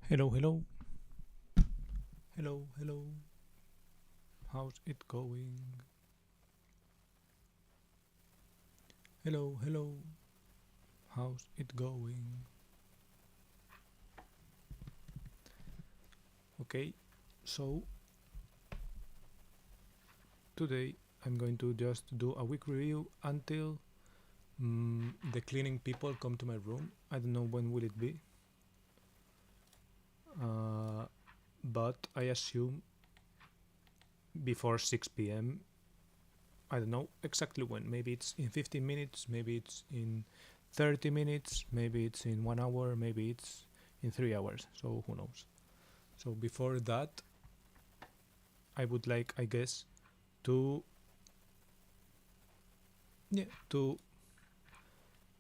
Hello, hello, hello, hello. How's it going? Hello, hello. How's it going? Okay, so today I'm going to just do a week review until the cleaning people come to my room. I don't know when will it be, uh, but I assume before 6 p.m. I don't know exactly when. Maybe it's in 15 minutes, maybe it's in 30 minutes, maybe it's in 1 hour, maybe it's in 3 hours. So who knows? So before that, I would like, I guess, to yeah to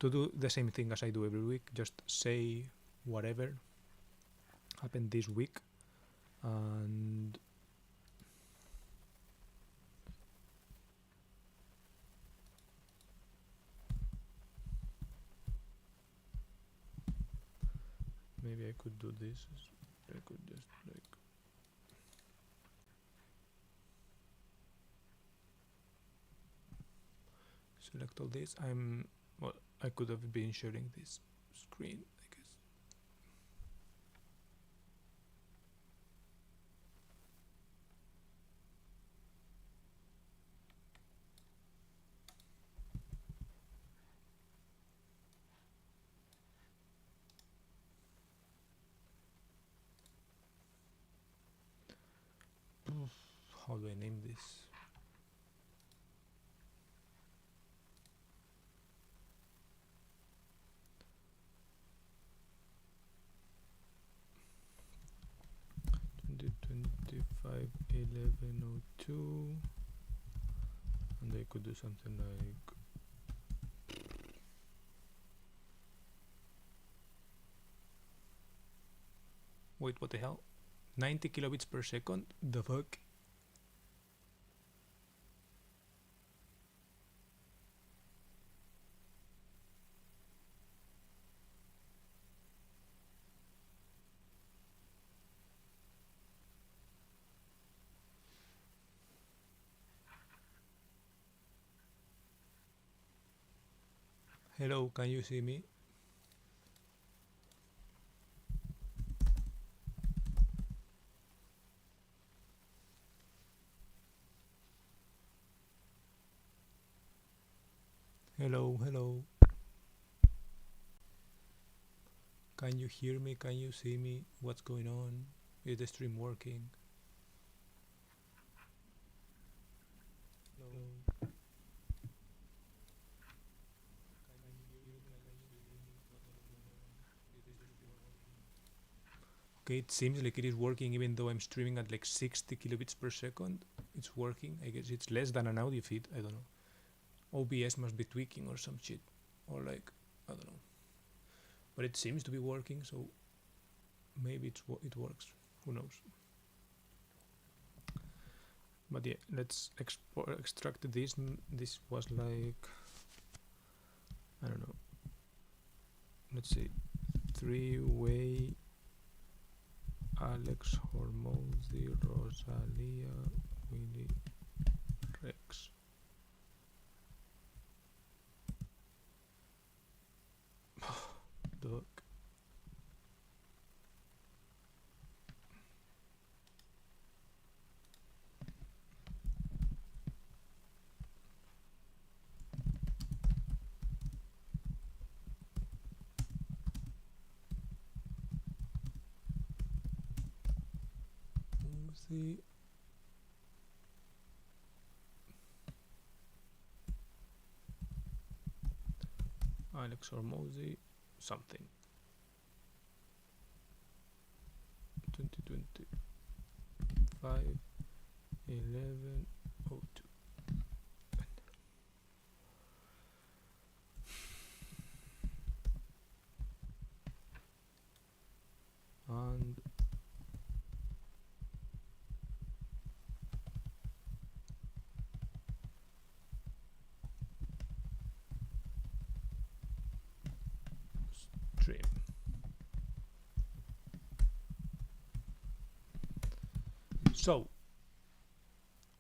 do the same thing as I do every week. Just say whatever happened this week, and maybe I could do this. I could just like select all this. Well, I could have been sharing this screen, I guess. How do I name this? Twenty 11:02, and I could do something like wait, what the hell? 90 kilobits per second? The fuck? Hello, can you see me? Hello, hello. Can you hear me? Can you see me? What's going on? Is the stream working? Hello. Okay, it seems like it is working even though I'm streaming at like 60 kilobits per second. It's working. I guess it's less than an audio feed. I don't know. OBS must be tweaking or some shit. Or like, I don't know. But it seems to be working, so maybe it works. Who knows? But yeah, let's extract this. This was like, I don't know. Let's see. Three-way Alex Hormozzi, Rosalia, Willy Rex. Duck. Hormozzi. Alex Hormozzi, something. 2025 11:02. And stream. So,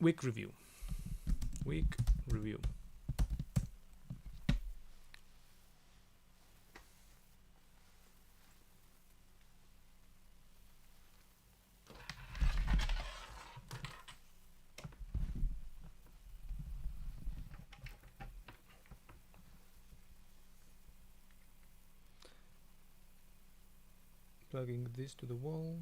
week review. Week review. Plugging this to the wall.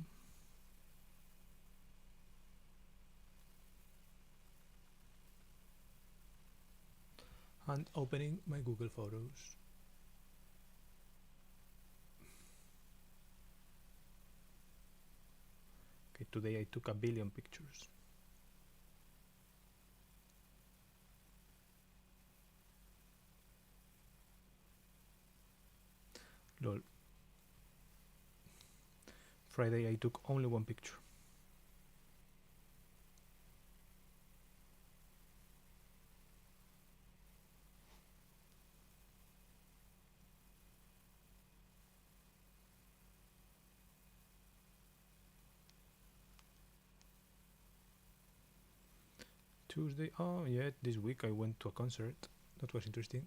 And opening my Google Photos. Okay, today I took 1 billion pictures. Lol. Friday I took only 1 picture. Tuesday, oh yeah, this week I went to a concert. That was interesting.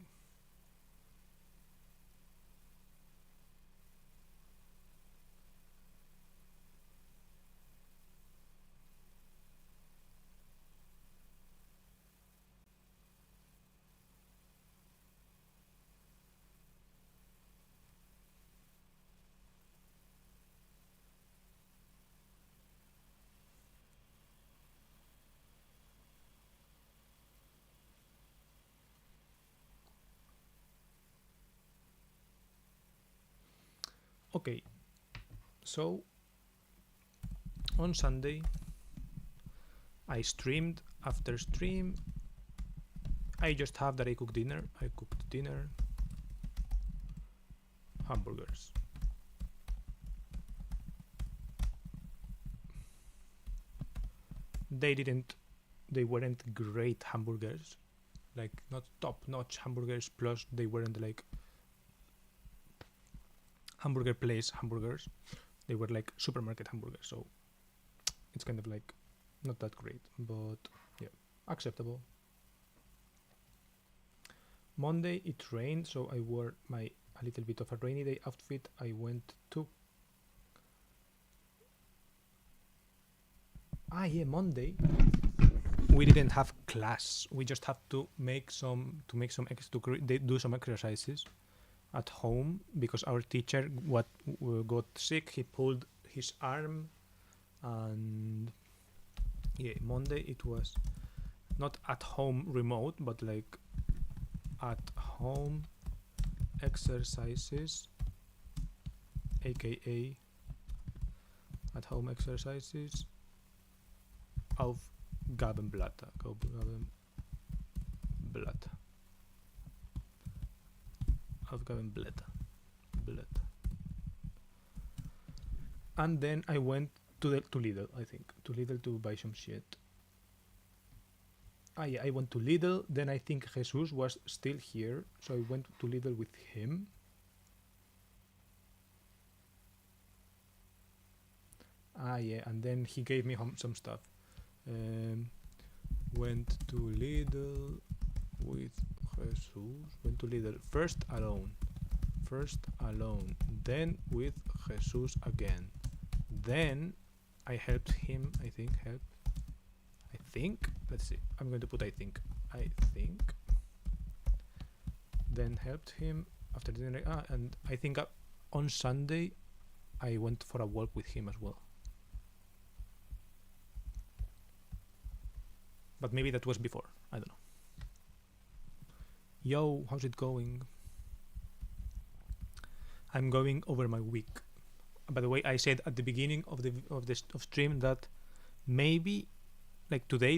Okay, so on Sunday I streamed. After stream I just have that I cooked dinner. I cooked dinner, hamburgers. They weren't great hamburgers, like not top-notch hamburgers, plus they weren't like hamburger place hamburgers. They were like supermarket hamburgers, so it's kind of like not that great, but yeah, acceptable. Monday it rained, so I wore a little bit of a rainy day outfit. I went to Monday we didn't have class. We just have to do some exercises at home because our teacher got sick. He pulled his arm, and yeah, Monday it was not at home remote, but like at home exercises, aka at home exercises of Gabenblätter. And then I went to Lidl, I think. To Lidl to buy some shit. Yeah, I went to Lidl. Then I think Jesus was still here, so I went to Lidl with him. Yeah, and then he gave me some stuff. Went to Lidl with Jesus. Went to Lidl first alone, then with Jesus again. Then I helped him. I think. Let's see. I'm going to put I think. Then helped him after dinner. And I think on Sunday I went for a walk with him as well. But maybe that was before. I don't know. Yo, how's it going? I'm going over my week. By the way, I said at the beginning of stream that maybe like today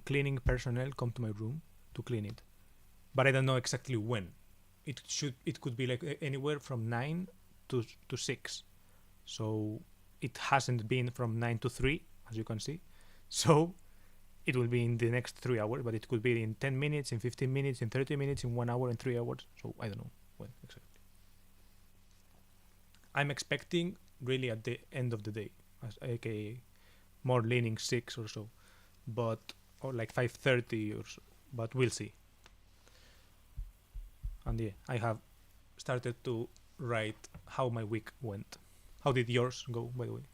cleaning personnel come to my room to clean it, but I don't know exactly when. It could be like anywhere from 9 to 6, so it hasn't been from 9 to 3, as you can see. So it will be in the next 3 hours, but it could be in 10 minutes, in 15 minutes, in 30 minutes, in 1 hour, in 3 hours. So I don't know when exactly. I'm expecting really at the end of the day, aka more leaning 6 or so, but or like 5:30 or so, but we'll see. And yeah, I have started to write how my week went. How did yours go, by the way?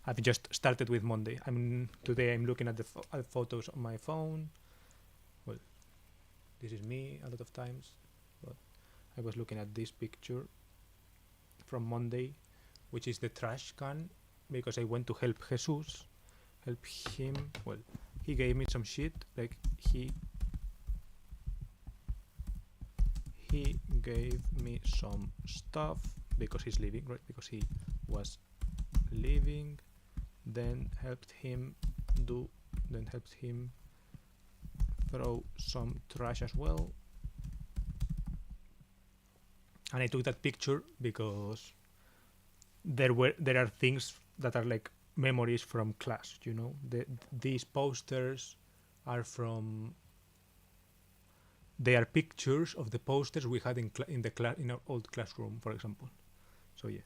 I've just started with Monday. Today I'm looking at the photos on my phone. Well, this is me a lot of times, but I was looking at this picture from Monday, which is the trash can, because I went to help Jesus, help him. Well, he gave me some shit, like he gave me some stuff because he's leaving, right? Because he was leaving. Then helped him throw some trash as well. And I took that picture because there are things that are like memories from class, you know. These posters are from. They are pictures of the posters we had in our old classroom, for example. So yeah.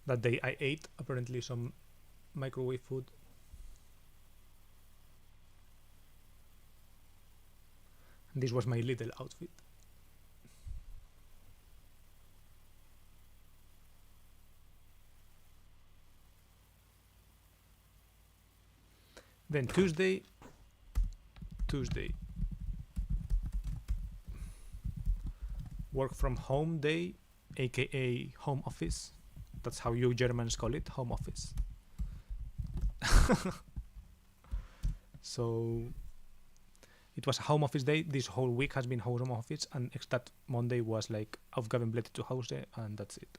That day I ate apparently some microwave food. This was my little outfit. Then Tuesday, work from home day, aka home office. That's how you Germans call it, home office. So it was a home office day. This whole week has been home office, and that Monday was like Aufgabenblätter zu Hause, and that's it.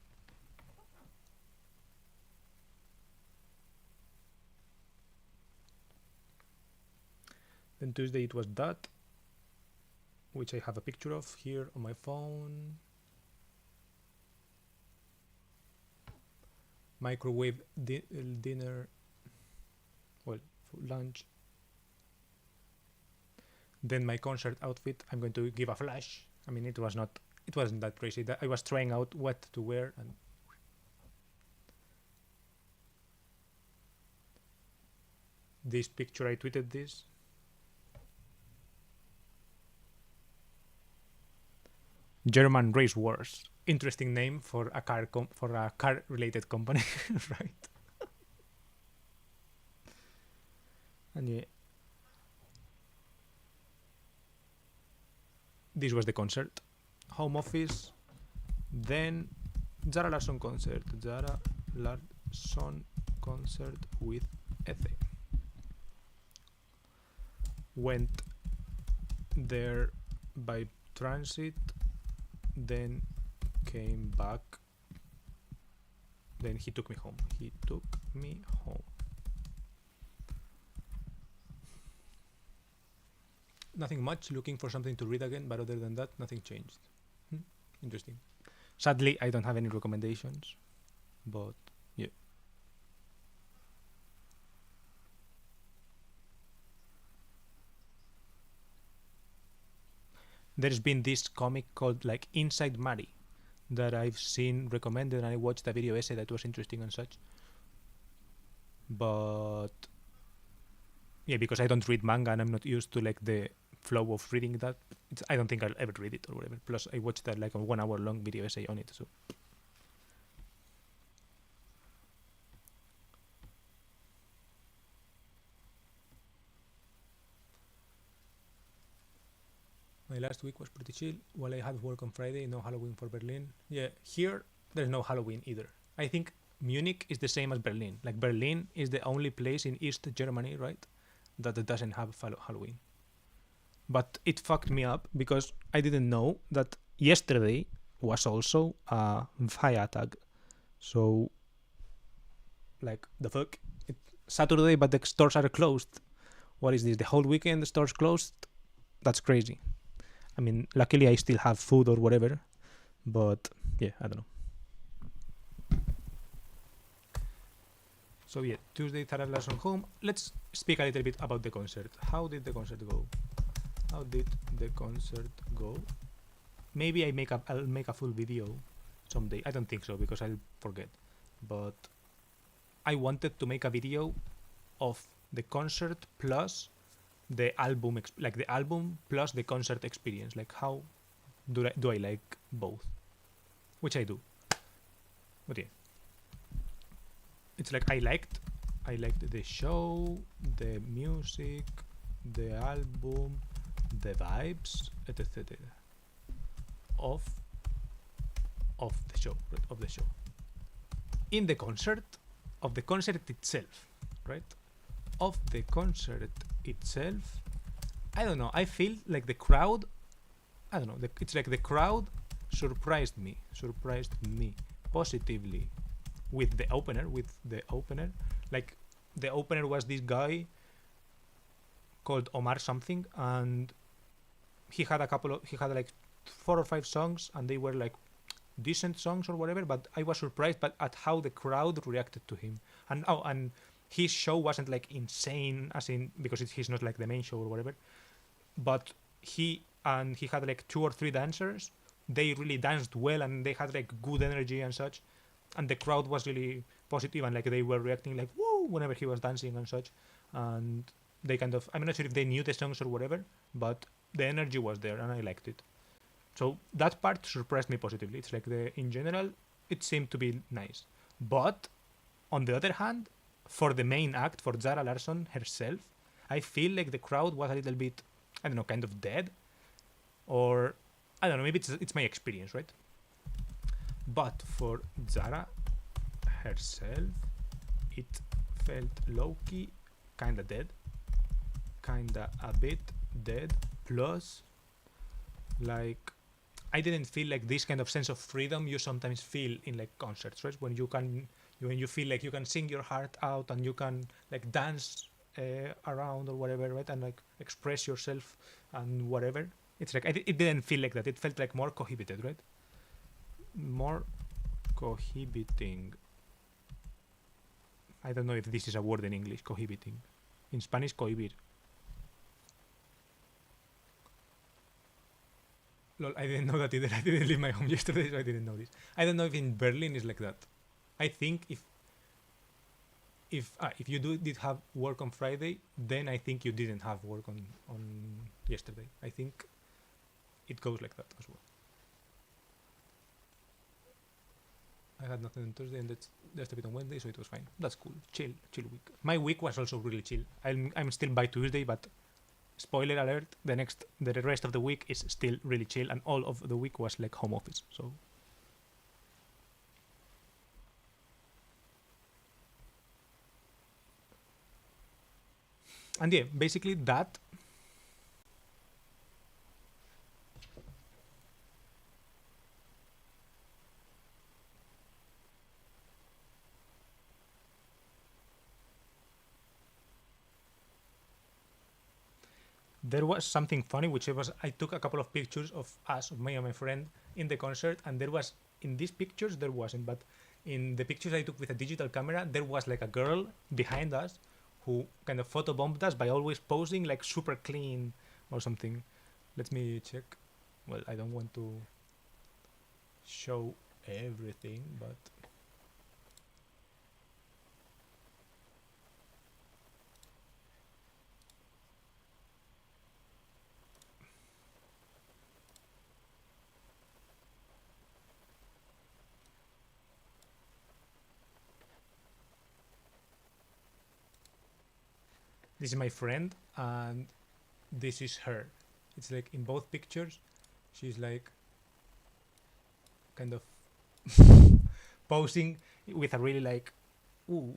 Then Tuesday it was that, which I have a picture of here on my phone. Microwave dinner, well, lunch. Then my concert outfit, I'm going to give a flash. I mean, it wasn't that crazy. I was trying out what to wear, and this picture, I tweeted this. German Race Wars. Interesting name for a car related company, right? And yeah, this was the concert. Home office. Then Zara Larsson concert. Zara Larsson concert with Eze. Went there by transit. Then came back. Then he took me home. Nothing much. Looking for something to read again, but other than that, nothing changed. Interesting. Sadly, I don't have any recommendations, but yeah. There's been this comic called like Inside Mari that I've seen recommended, and I watched a video essay that was interesting and such. But yeah, because I don't read manga and I'm not used to like the flow of reading that, I don't think I'll ever read it or whatever. Plus, I watched that like a 1 hour long video essay on it. So my last week was pretty chill. While I had work on Friday, no Halloween for Berlin. Yeah, here there's no Halloween either. I think Munich is the same as Berlin. Like Berlin is the only place in East Germany, right, that doesn't have Halloween. But it fucked me up because I didn't know that yesterday was also a Feiertag. So, like, the fuck? It's Saturday, but the stores are closed. What is this? The whole weekend the stores closed? That's crazy. I mean, luckily I still have food or whatever, but yeah, I don't know. So yeah, Tuesday, Zara Larsson home. Let's speak a little bit about the concert. How did the concert go? maybe I'll make a full video someday. I don't think so because I'll forget. But I wanted to make a video of the concert plus the album, like the album plus the concert experience. Like how do I like both? Which I do. But yeah, it's like I liked the show, the music, the album, the vibes, etc. of the show, right? Of the show. In the concert, of the concert itself, right? Of the concert itself, I don't know. I feel like the crowd. I don't know. It's like the crowd surprised me positively with the opener. Like the opener was this guy called Omar something, and he had like 4 or 5 songs, and they were like decent songs or whatever. But I was surprised at how the crowd reacted to him, and his show wasn't like insane, as in because he's not like the main show or whatever. But he had like 2 or 3 dancers. They really danced well, and they had like good energy and such. And the crowd was really positive, and like they were reacting like woo whenever he was dancing and such. And they kind of, I'm not sure if they knew the songs or whatever, but the energy was there, and I liked it. So that part surprised me positively. It's like in general, it seemed to be nice. But on the other hand, for the main act, for Zara Larsson herself, I feel like the crowd was a little bit, I don't know, kind of dead. Or, I don't know, maybe it's my experience, right? But for Zara herself, it felt low-key, kinda dead. Kinda a bit dead. Plus, like, I didn't feel like this kind of sense of freedom you sometimes feel in like concerts, right? When you feel like you can sing your heart out and you can like dance around or whatever, right? And like express yourself and whatever. It's like it didn't feel like that. It felt like more cohibited, right? More cohibiting. I don't know if this is a word in English, cohibiting. In Spanish, cohibir. Lol, I didn't know that either. I didn't leave my home yesterday, so I didn't know this. I don't know if in Berlin is like that. I think if you did have work on Friday, then I think you didn't have work on yesterday. I think it goes like that as well. I had nothing on Thursday and that's just a bit on Wednesday, so it was fine. That's cool. Chill week. My week was also really chill. I'm still by Tuesday, but spoiler alert: the rest of the week is still really chill, and all of the week was like home office. So. And yeah, basically that. There was something funny, which I took a couple of pictures of me and my friend in the concert, and there was, in these pictures there wasn't, but in the pictures I took with a digital camera, there was like a girl behind us who kind of photobombed us by always posing like super clean or something. Let me check. Well, I don't want to show everything, but this is my friend and this is her. It's like in both pictures, she's like kind of posing with a really like ooh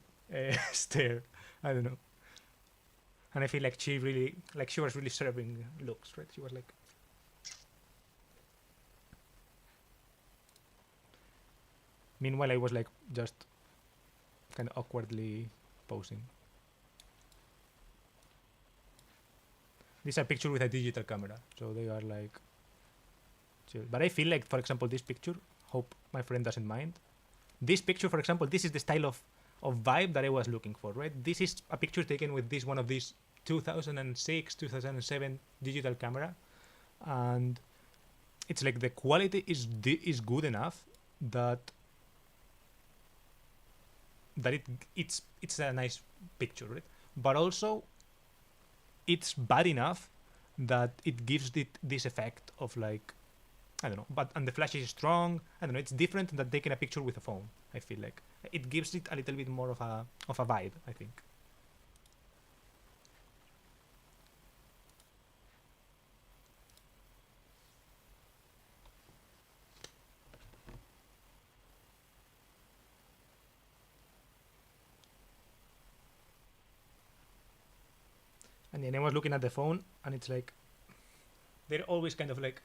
stare. I don't know. And I feel like she was really serving looks, right? She was like. Meanwhile, I was like just kind of awkwardly posing. This is a picture with a digital camera, so they are like chill. But I feel like, for example, this picture, hope my friend doesn't mind. This picture, for example, this is the style of vibe that I was looking for, right? This is a picture taken with one of these 2006, 2007 digital camera. And it's like the quality is good enough that it's a nice picture, right? But also it's bad enough that it gives it this effect of like, I don't know, but and the flash is strong. I don't know. It's different than taking a picture with a phone. I feel like it gives it a little bit more of a vibe, I think. And then I was looking at the phone, and it's like they're always kind of like.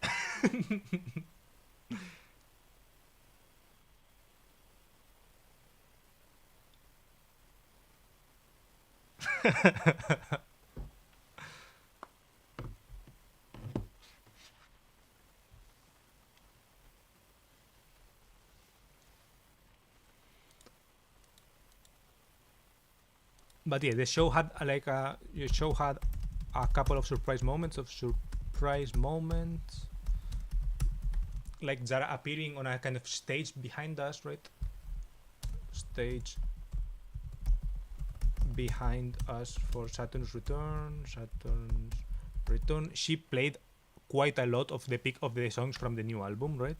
But yeah, the show had the show had a couple of surprise moments, like Zara appearing on a kind of stage behind us, right? Stage behind us for Saturn's Return. She played quite a lot of the songs from the new album, right?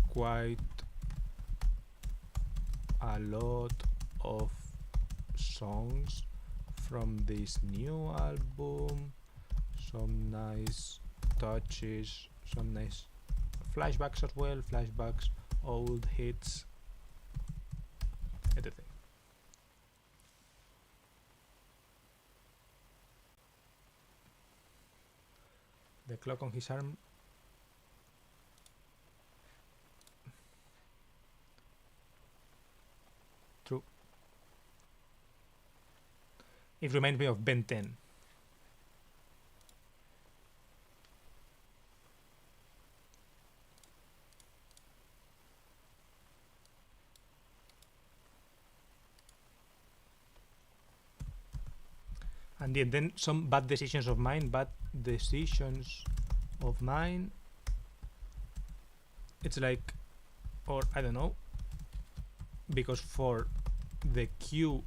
Quite a lot of songs from this new album. Some nice touches, some nice flashbacks as well. Flashbacks, old hits, everything. The clock on his arm. True. It reminds me of Ben 10. And then some bad decisions of mine. It's like, or I don't know, because for the Q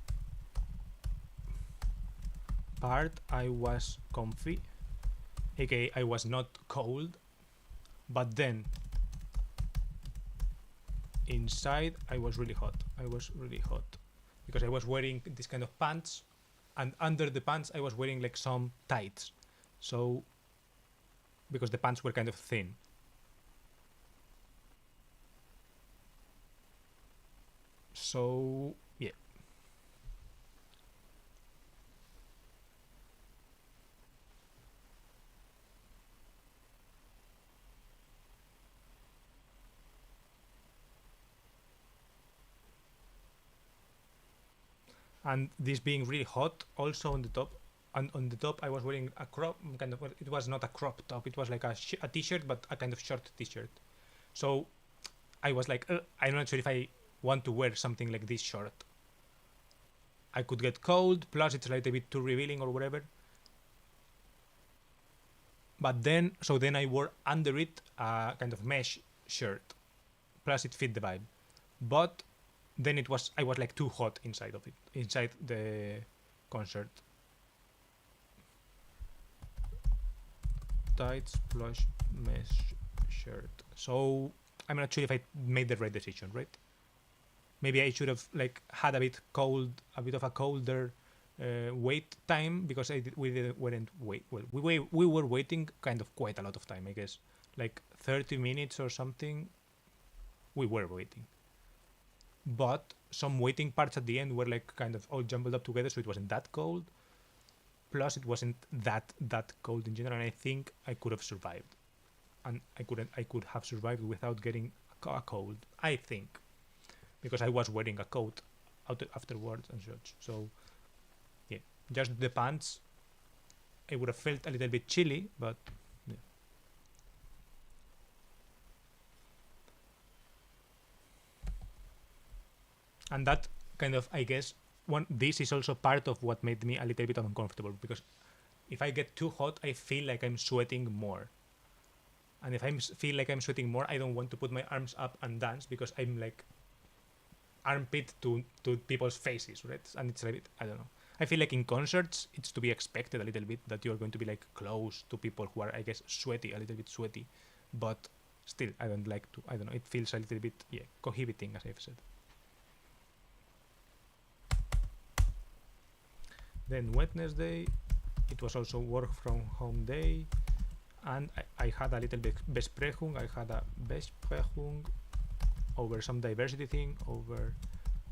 part I was comfy, aka I was not cold, but then inside I was really hot. Because I was wearing this kind of pants, and under the pants I was wearing like some tights, so because the pants were kind of thin. So yeah. And this being really hot also on the top, and on the top I was wearing a crop kind of, it was not a crop top, it was like a t-shirt, but a kind of short t-shirt. So I was like, I'm not sure if I want to wear something like this short. I could get cold, plus it's like a bit too revealing or whatever. But then, so then I wore under it a kind of mesh shirt, plus it fit the vibe. But then I was like too hot inside of it, inside the concert. Tights plush mesh shirt. So I'm not sure if I made the right decision, right? Maybe I should have like had a bit of a colder wait time, because we weren't wait. Well, we were waiting kind of quite a lot of time, I guess, like 30 minutes or something. We were waiting, but some waiting parts at the end were like kind of all jumbled up together, so it wasn't that cold. Plus, it wasn't that cold in general, and I think I could have survived, and I could have survived without getting a cold. I think, because I was wearing a coat afterwards and such. So yeah, just the pants. I would have felt a little bit chilly, but yeah. And that kind of, I guess, this is also part of what made me a little bit uncomfortable, because if I get too hot, I feel like I'm sweating more. And if I feel like I'm sweating more, I don't want to put my arms up and dance because I'm like armpit to people's faces, right? And it's a bit, I don't know. I feel like in concerts, it's to be expected a little bit that you're going to be like close to people who are, I guess, sweaty, a little bit sweaty. But still, I don't like to, I don't know, it feels a little bit, yeah, cohibiting, as I've said. Then Wednesday, it was also work from home day. And I had a little bit Besprechung, I had a Besprechung over some diversity thing, over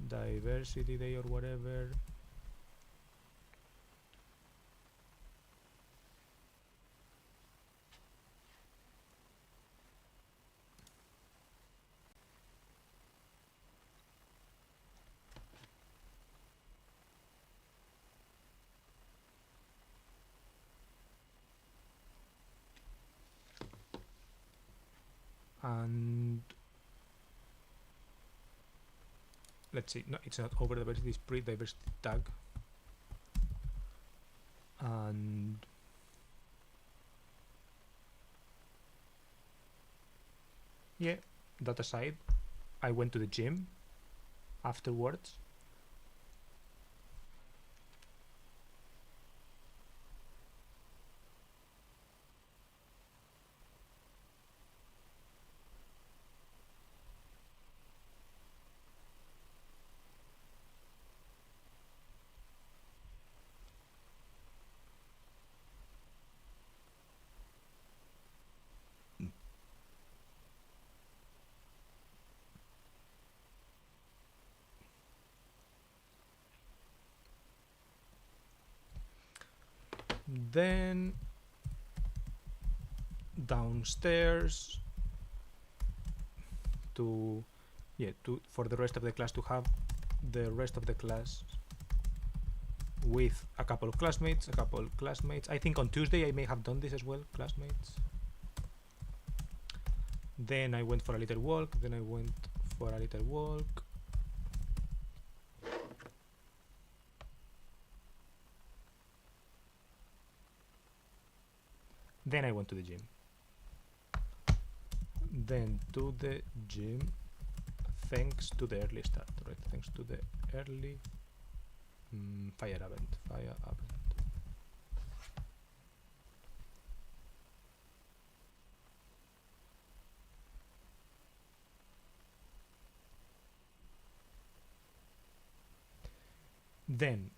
diversity day or whatever. And let's see, no, it's not over diversity, it's pre-diversity tag. And yeah, that aside, I went to the gym afterwards. Then downstairs to for the rest of the class, to have the rest of the class with a couple of classmates. I think on Tuesday I may have done this as well, classmates. Then I went for a little walk. Then I went to the gym. Then to the gym, thanks to the early start, right? Thanks to the early Feierabend. Then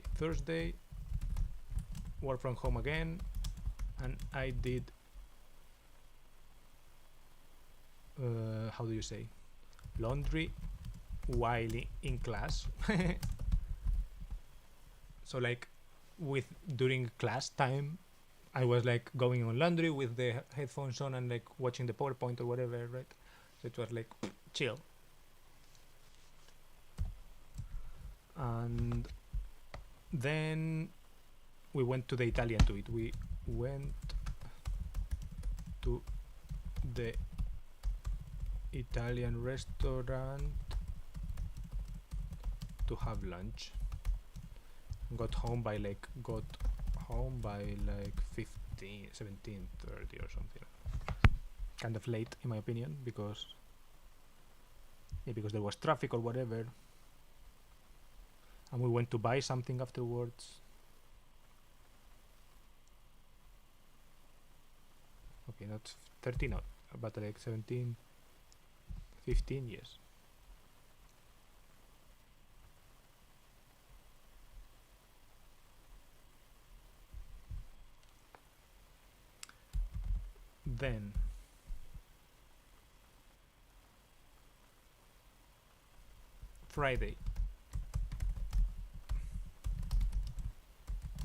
Thursday, work from home again, and I did how do you say, laundry while in class. So like during class time, I was like going on laundry with the headphones on and like watching the PowerPoint or whatever, right? So it was like chill. And then we went to the Italian to eat. We went to the Italian restaurant to have lunch. Got home by like 17:30 or something. Kind of late in my opinion, because there was traffic or whatever. And we went to buy something afterwards. Okay, not 13, but like 17, 15 years. Then Friday,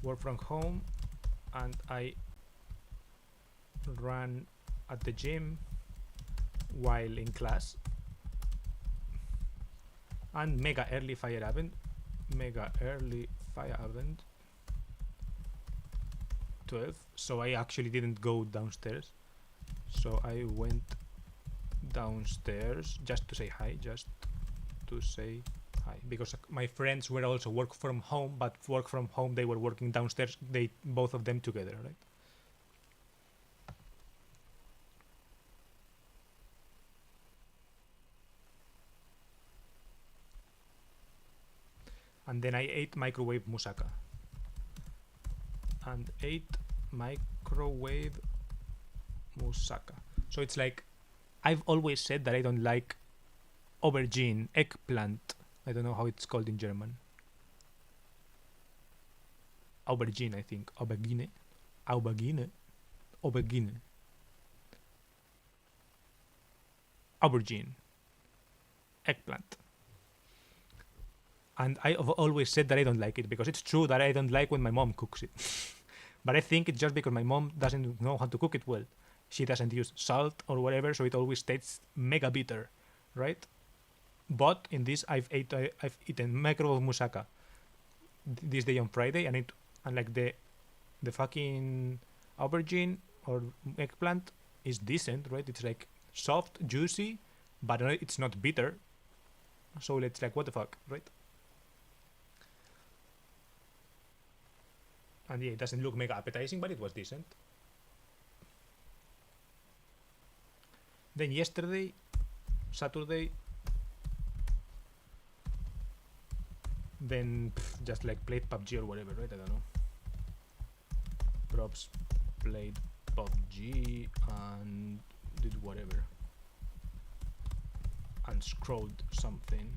work from home, and I ran at the gym while in class, and mega early Feierabend 12, so I actually didn't go downstairs, so I went downstairs just to say hi, just to say Hi, because my friends were also work from home, but work from home they were working downstairs. They both of them together, right? And then I ate microwave moussaka. And ate microwave moussaka. So it's like I've always said that I don't like aubergine, eggplant. I don't know how it's called in German. Aubergine, I think. Aubergine. Aubergine. Aubergine. Aubergine. Eggplant. And I have always said that I don't like it because it's true that I don't like when my mom cooks it. But I think it's just because my mom doesn't know how to cook it well. She doesn't use salt or whatever, so it always tastes mega bitter, right? But in this, I've eaten microwave moussaka this day on Friday, and like the fucking aubergine or eggplant is decent, right? It's like soft, juicy, but it's not bitter. So it's like, what the fuck, right? And yeah, it doesn't look mega appetizing, but it was decent. Then yesterday, Saturday, then just like played PUBG or whatever, right? I don't know. Props played PUBG and did whatever. And scrolled something.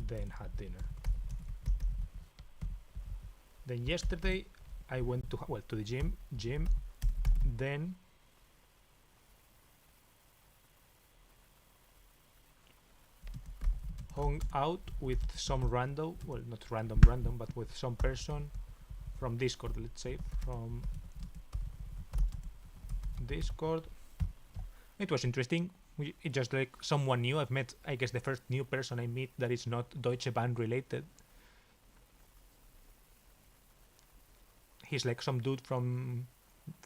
Then had dinner. Then yesterday I went to the gym, then hung out with some random, well, not random, but with some person from Discord, let's say, from Discord. It was interesting. It's just like someone new. I've met, I guess, the first new person I meet that is not Deutsche Bahn related. He's like some dude from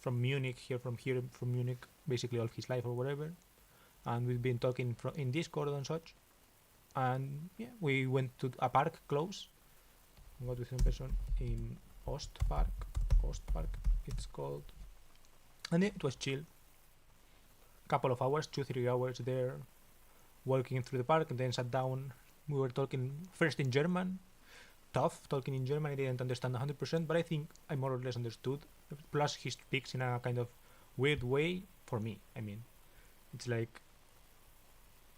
Munich, from Munich, basically all his life or whatever. And we've been talking in Discord and such. And yeah, we went to a park close. We got with some person in Ostpark, it's called. And yeah, it was chill. Couple of hours, 2-3 hours there, walking through the park, and then sat down. We were talking first in German. Tough talking in German. I didn't understand 100%, but I think I more or less understood. Plus, he speaks in a kind of weird way for me. I mean, it's like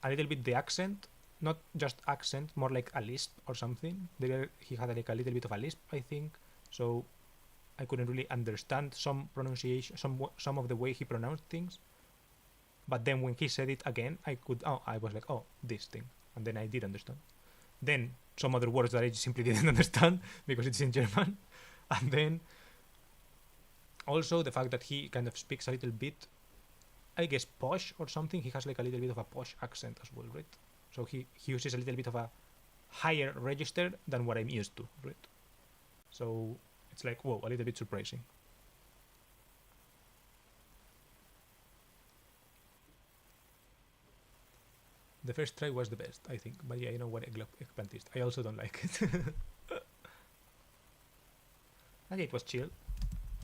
a little bit the accent, not just accent, more like a lisp or something. He had like a little bit of a lisp, I think. So I couldn't really understand some pronunciation, some of the way he pronounced things. But then when he said it again, I was like, oh, this thing, and then I did understand. Then some other words that I simply didn't understand because it's in German. And then also the fact that he kind of speaks a little bit, I guess, posh or something. He has like a little bit of a posh accent as well, right? So he uses a little bit of a higher register than what I'm used to, right? So it's like, whoa, a little bit surprising. The first try was the best, I think. But yeah, you know what eggplant is. I also don't like it. And it was chill.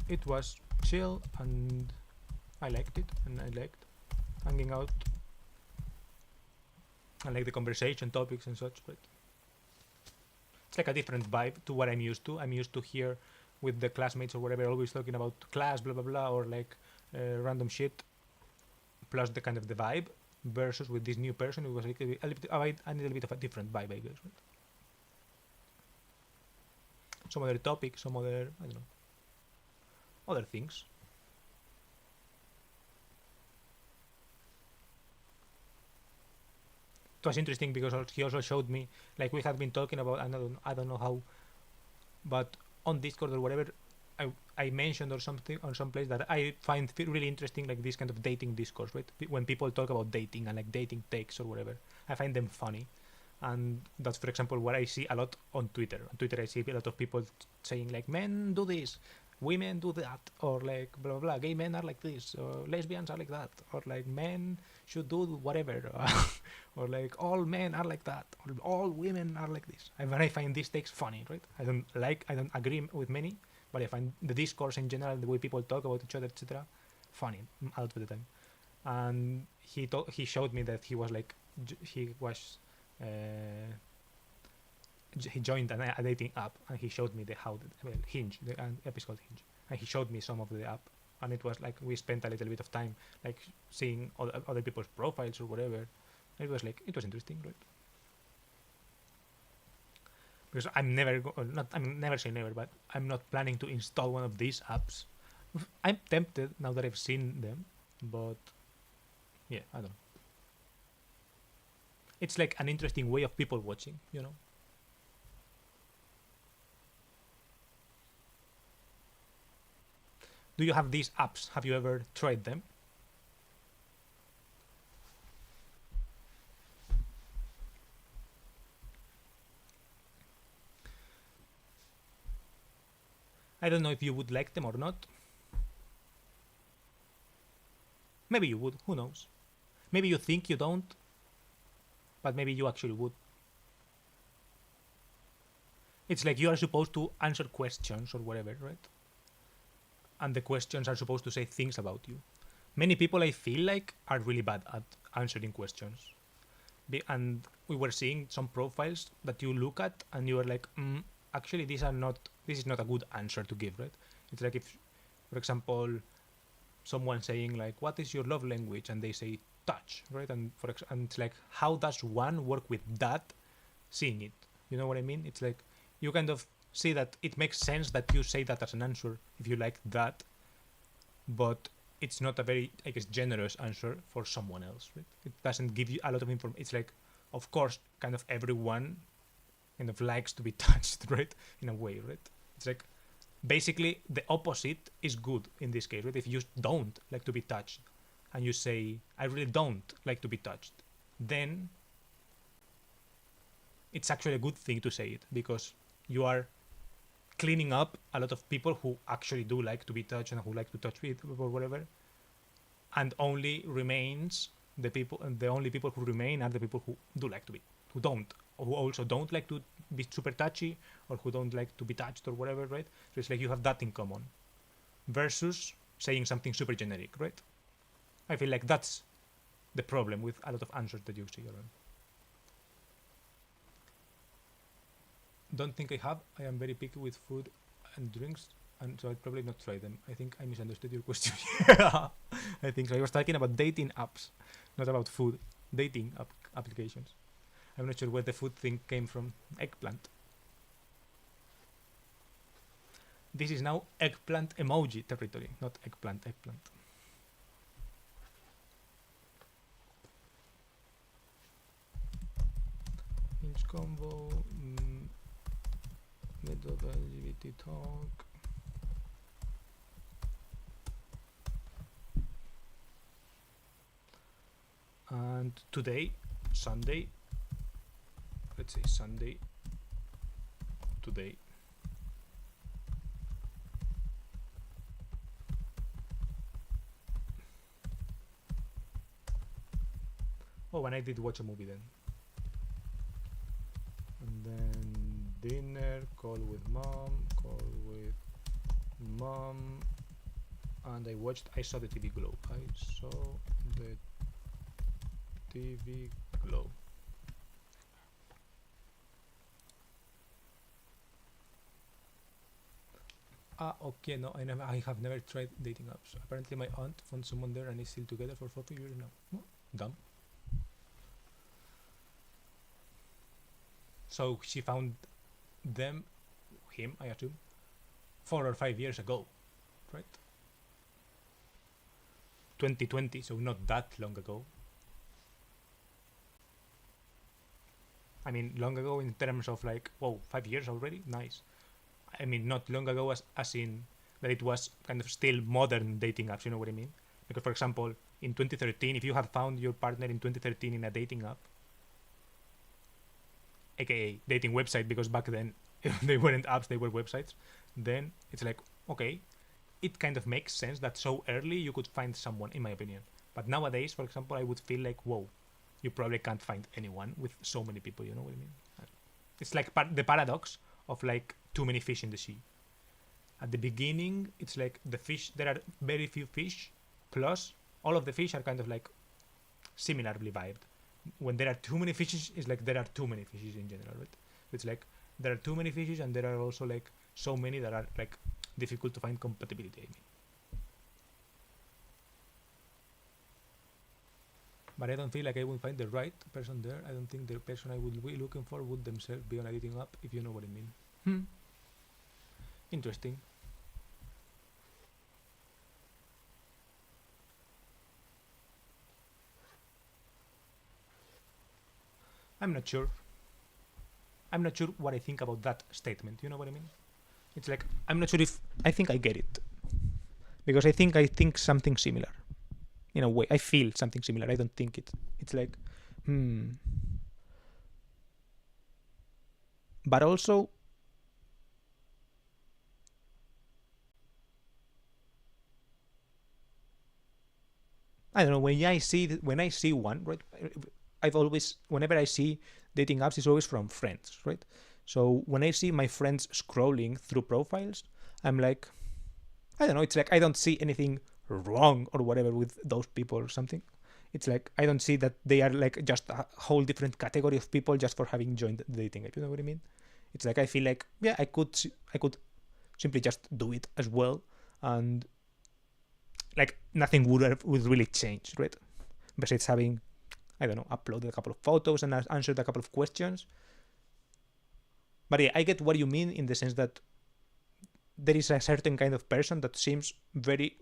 It was chill, and I liked it, and I liked hanging out. I like the conversation topics and such, but it's like a different vibe to what I'm used to. I'm used to here with the classmates or whatever, always talking about class, blah blah blah, or like random shit. Plus the kind of the vibe. Versus with this new person, it was a little bit of a different vibe, I guess. Right? Some other topics, some other, I don't know, other things. It was interesting because he also showed me, like we had been talking about, I don't know how, but on Discord or whatever, I mentioned or something on some place that I find really interesting, like this kind of dating discourse, right? When people talk about dating and like dating takes or whatever, I find them funny. And that's, for example, what I see a lot on Twitter. On Twitter, I see a lot of people saying like, men do this, women do that, or like blah blah blah, gay men are like this, or lesbians are like that, or like men should do whatever, or like all men are like that, or all women are like this. And when I find these takes funny, right? I don't agree with many, but I find the discourse in general, the way people talk about each other, etc., funny a lot of the time. And he showed me that he was like he was. He joined a dating app, and he showed me Hinge, the app is called Hinge, and he showed me some of the app, and it was like we spent a little bit of time like seeing other people's profiles or whatever. It was interesting, right? Because I'm never say never, but I'm not planning to install one of these apps. I'm tempted now that I've seen them, but yeah, I don't know. It's like an interesting way of people watching, you know. Do you have these apps? Have you ever tried them? I don't know if you would like them or not. Maybe you would, who knows? Maybe you think you don't, but maybe you actually would. It's like you are supposed to answer questions or whatever, right? And the questions are supposed to say things about you. Many people, I feel like, are really bad at answering questions. And we were seeing some profiles that you look at and you are like, actually, this is not a good answer to give, right? It's like if, for example, someone saying like, what is your love language? And they say touch, right? And it's like, how does one work with that, seeing it? You know what I mean? It's like, you kind of see that it makes sense that you say that as an answer if you like that, but it's not a very, I guess, generous answer for someone else, right? It doesn't give you a lot of information. It's like, of course, kind of everyone kind of likes to be touched, right? In a way, right? It's like, basically, the opposite is good in this case, right? If you don't like to be touched and you say, I really don't like to be touched, then it's actually a good thing to say it, because you are cleaning up a lot of people who actually do like to be touched and who like to touch with or whatever, and only remains the only people who remain are the people who do like to be, who also don't like to be super touchy, or who don't like to be touched or whatever, right? So it's like you have that in common versus saying something super generic, right? I feel like that's the problem with a lot of answers that you see around. Don't think I have. I am very picky with food and drinks, and so I'd probably not try them. I think I misunderstood your question. I think so. I was talking about dating apps, not about food. Dating applications. I'm not sure where the food thing came from. Eggplant. This is now eggplant emoji territory, not eggplant. Hinge combo. Middle of LGBT talk. And today, Sunday, let's say Sunday, today, oh, and I did watch a movie then. And then dinner, call with mom, and I saw the TV Glow. TV Glow. Okay, no, I have never tried dating apps. Apparently my aunt found someone there and is still together for 4 years now. Oh, dumb. So she found him, I assume, 4 or 5 years ago, right? 2020, so not that long ago. I mean, long ago in terms of like, whoa, 5 years already? Nice. I mean, not long ago as in that it was kind of still modern dating apps, you know what I mean? Because, for example, in 2013, if you had found your partner in 2013 in a dating app, aka dating website, because back then they weren't apps, they were websites, then it's like, okay, it kind of makes sense that so early you could find someone, in my opinion. But nowadays, for example, I would feel like, whoa, you probably can't find anyone with so many people. You know what I mean? It's like the paradox of like too many fish in the sea. At the beginning, it's like the fish. There are very few fish, plus all of the fish are kind of like similarly vibed. When there are too many fishes, it's like there are too many fishes in general, right? It's like there are too many fishes, and there are also like so many that are like difficult to find compatibility. I mean. But I don't feel like I would find the right person there. I don't think the person I would be looking for would themselves be on a dating app, if you know what I mean. Interesting. I'm not sure. I'm not sure what I think about that statement. You know what I mean? It's like I'm not sure if I think I get it because I think something similar. In a way, I feel something similar. I don't think it. It's like, But also, I don't know. When I see one, right? I've always, whenever I see dating apps, it's always from friends, right? So when I see my friends scrolling through profiles, I'm like, I don't know. It's like I don't see anything wrong or whatever with those people or something. It's like I don't see that they are like just a whole different category of people just for having joined the dating app. You know what I mean? It's like I feel like yeah, I could simply just do it as well, and like nothing would really change, right? Besides having, I don't know, uploaded a couple of photos and answered a couple of questions. But yeah, I get what you mean in the sense that there is a certain kind of person that seems very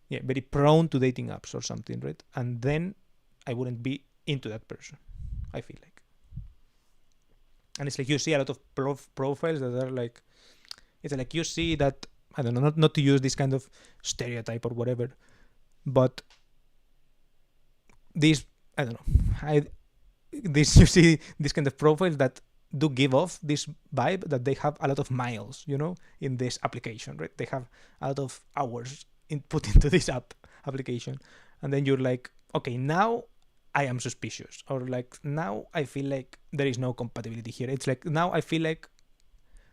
very prone to dating apps or something, right? And then I wouldn't be into that person, I feel like. And it's like you see a lot of profiles that are like, it's like you see that, I don't know, not to use this kind of stereotype or whatever, but this, I don't know, you see this kind of profiles that do give off this vibe that they have a lot of miles, you know, in this application, right? They have a lot of hours put into this application, and then you're like, okay, now I am suspicious, or like now I feel like there is no compatibility here. It's like now I feel like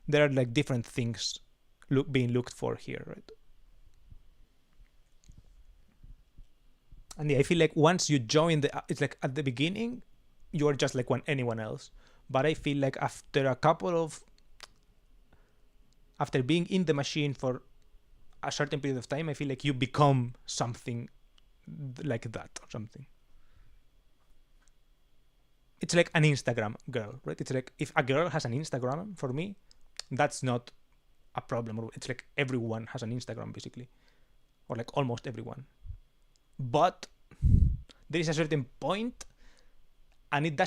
there are like different things being looked for here, right? And yeah, I feel like once you join it's like at the beginning you are just like anyone else, but I feel like after being in the machine for a certain period of time, I feel like you become something like that or something. It's like an Instagram girl, right? It's like if a girl has an Instagram, for me, that's not a problem. It's like everyone has an Instagram basically, or like almost everyone. But there is a certain point, and it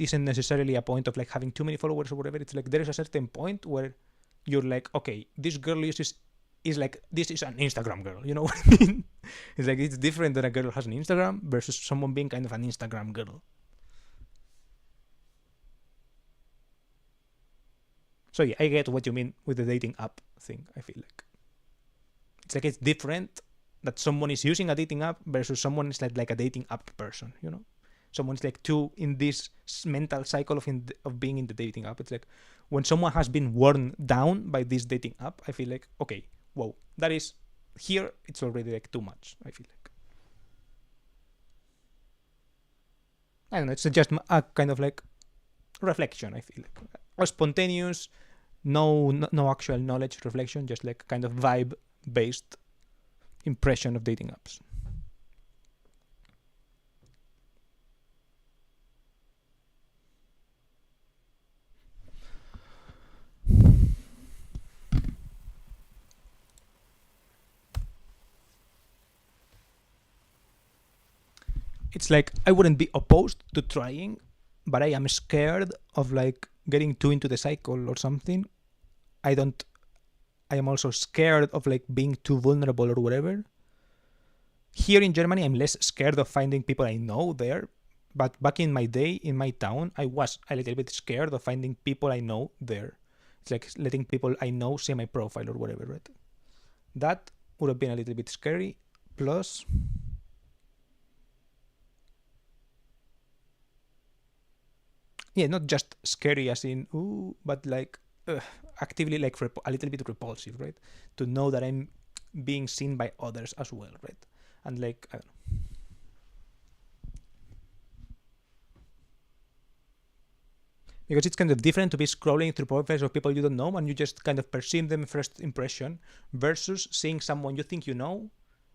isn't necessarily a point of like having too many followers or whatever. It's like there is a certain point where you're like, okay, this girl is like, this is an Instagram girl. You know what I mean? It's like it's different than a girl who has an Instagram versus someone being kind of an Instagram girl. So yeah, I get what you mean with the dating app thing. I feel like it's like it's different that someone is using a dating app versus someone is like a dating app person. You know, someone's like too in this mental cycle of being in the dating app. It's like when someone has been worn down by this dating app, I feel like, okay, whoa, that is here. It's already like too much. I feel like I don't know. It's just a kind of like reflection. I feel like a spontaneous, no actual knowledge reflection, just like kind of vibe based impression of dating apps. It's like I wouldn't be opposed to trying, but I am scared of like getting too into the cycle or something. I am also scared of like being too vulnerable or whatever. Here in Germany, I'm less scared of finding people I know there, but back in my day, in my town, I was a little bit scared of finding people I know there. It's like letting people I know see my profile or whatever, right? That would have been a little bit scary. Plus, yeah, not just scary as in ooh, but like actively like a little bit repulsive, right? To know that I'm being seen by others as well, right? And like I don't know. Because it's kind of different to be scrolling through profiles of people you don't know and you just kind of perceive them first impression versus seeing someone you think you know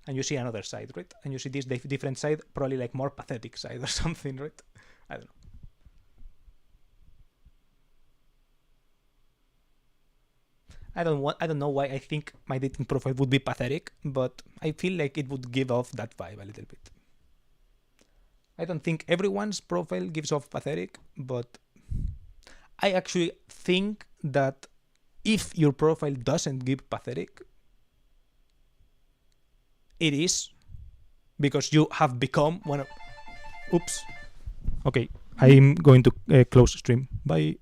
and you see another side, right? And you see this different side, probably like more pathetic side or something, right? I don't know. I don't know why I think my dating profile would be pathetic, but I feel like it would give off that vibe a little bit. I don't think everyone's profile gives off pathetic, but I actually think that if your profile doesn't give pathetic, it is because you have become one of. Oops. Okay, I'm going to close stream. Bye.